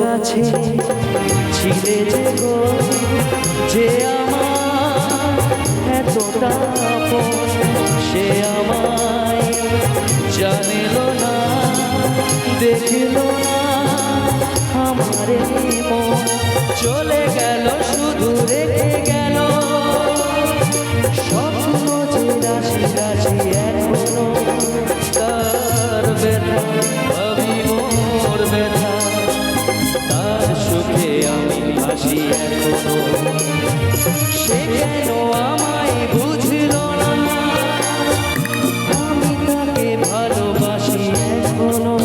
কাছে ছিলে যে গো, যে আমার এতটা আপন, সে আমায় জানিল না, দেখিল না আমার মন। চলে গেল শুধু রেখে গেল স্বপ্ন যে রাশি রাশি এখনো, তার ব্যথা ভাবি মোর ব্যথা, তার সুখে আমি হাসি এখনো। সে কেন আমায় বুঝল না, আমি তাকে ভালোবাসি এখনো।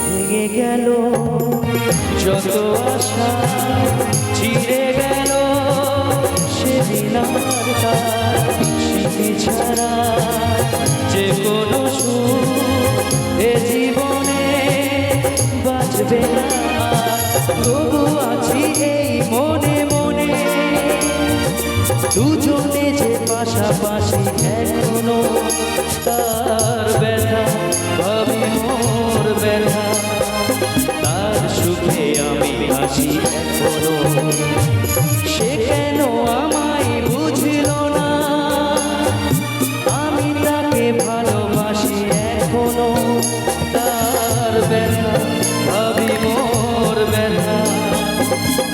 ভেঙে গেল যত আশা, চিরে গেল সেদিন আর তার স্মৃতি ছাড়া যে কোনো সুখ এ জীবনে বাঁচবে না। তবু আছি এই মনে মনে, দুজনে যে পাশাপাশি এখনো, তার ব্যথা ভাবি মোর ব্যথা, তার সুখে আমি হাসি এখনো। সে কেন আমায় বুঝল না, আমি তাকে ভালোবাসি এখনো। তার ব্যথা ভাবি মোর ব্যথা,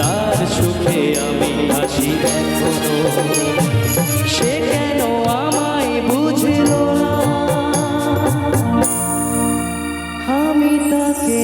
তার সুখে আমি হাসি এখনো। সে কেন আমায় বুঝল না, আমি তাকে